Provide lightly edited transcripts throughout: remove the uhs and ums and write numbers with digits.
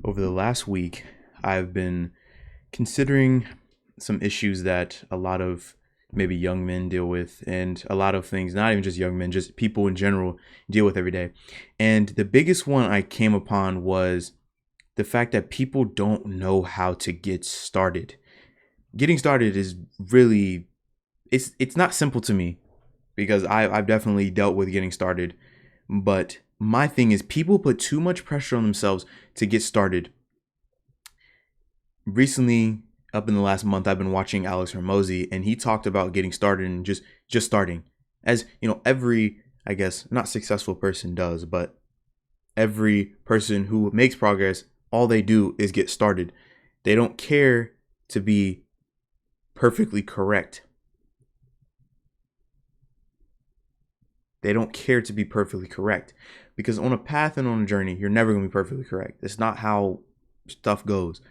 Over the last week, I've been considering some issues that a lot of maybe young men deal with, and a lot of things, not even just young men, just people in general deal with every day. And the biggest one I came upon was the fact that people don't know how to get started. Getting started is really it's not simple to me because I've definitely dealt with getting started. But my thing is people put too much pressure on themselves to get started. Recently, up in the last month, I've been watching Alex Hormozy, and he talked about getting started and just starting. As you know, every, I guess, not successful person does, but every person who makes progress, all they do is get started. They don't care to be perfectly correct. They don't care to be perfectly correct, because on a path and on a journey, you're never going to be perfectly correct. It's not how stuff goes.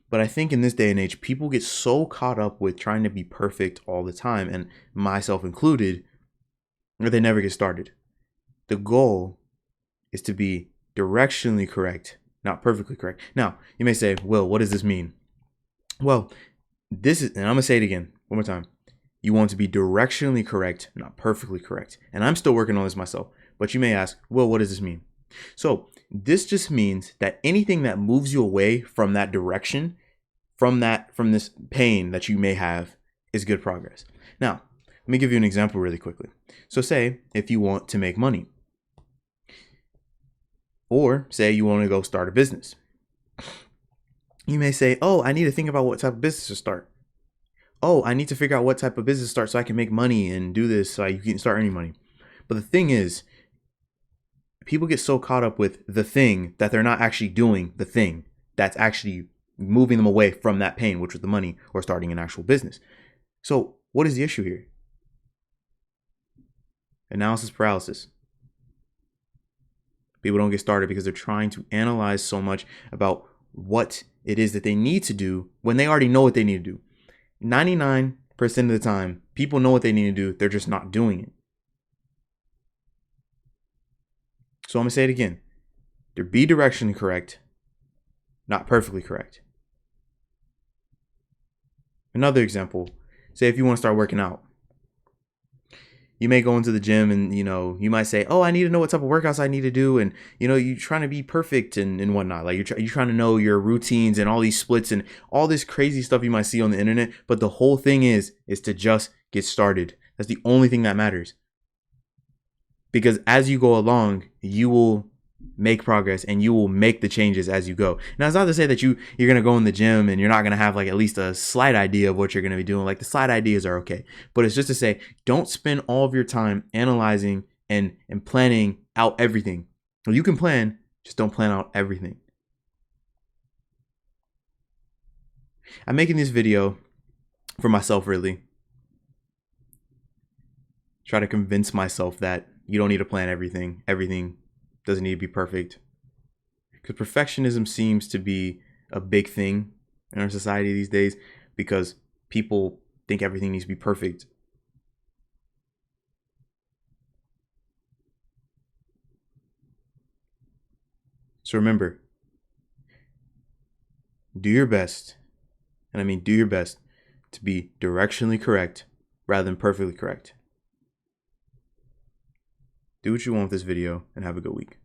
But I think in this day and age, people get so caught up with trying to be perfect all the time, and myself included, that they never get started. The goal is to be directionally correct, not perfectly correct. Now, you may say, Will, what does this mean? Well, this is, and I'm going to say it again one more time. You want to be directionally correct, not perfectly correct. And I'm still working on this myself. But you may ask, Will, what does this mean? So this just means that anything that moves you away from that direction, from this pain that you may have, is good progress. Now, let me give you an example really quickly. So say if you want to make money, or say you want to go start a business. You may say, oh, I need to think about what type of business to start. Oh, I need to figure out what type of business to start so I can make money and do this so you can start earning money. But the thing is, people get so caught up with the thing that they're not actually doing the thing that's actually moving them away from that pain, which was the money or starting an actual business. So what is the issue here? Analysis paralysis. People don't get started because they're trying to analyze so much about what it is that they need to do when they already know what they need to do. 99% of the time, people know what they need to do. They're just not doing it. So I'm going to say it again. Be directionally correct, not perfectly correct. Another example, say if you want to start working out. You may go into the gym and, you might say, oh, I need to know what type of workouts I need to do. And, you're trying to be perfect and whatnot. Like you're trying to know your routines and all these splits and all this crazy stuff you might see on the internet. But the whole thing is to just get started. That's the only thing that matters. Because as you go along, you will make progress and you will make the changes as you go. Now, it's not to say that you're going to go in the gym and you're not going to have like at least a slight idea of what you're going to be doing. Like the slight ideas are okay. But it's just to say, don't spend all of your time analyzing and planning out everything. Well, you can plan, just don't plan out everything. I'm making this video for myself, really. Try to convince myself that you don't need to plan everything. Everything doesn't need to be perfect. Because perfectionism seems to be a big thing in our society these days because people think everything needs to be perfect. So remember, do your best, and I mean do your best, to be directionally correct rather than perfectly correct. Do what you want with this video and have a good week.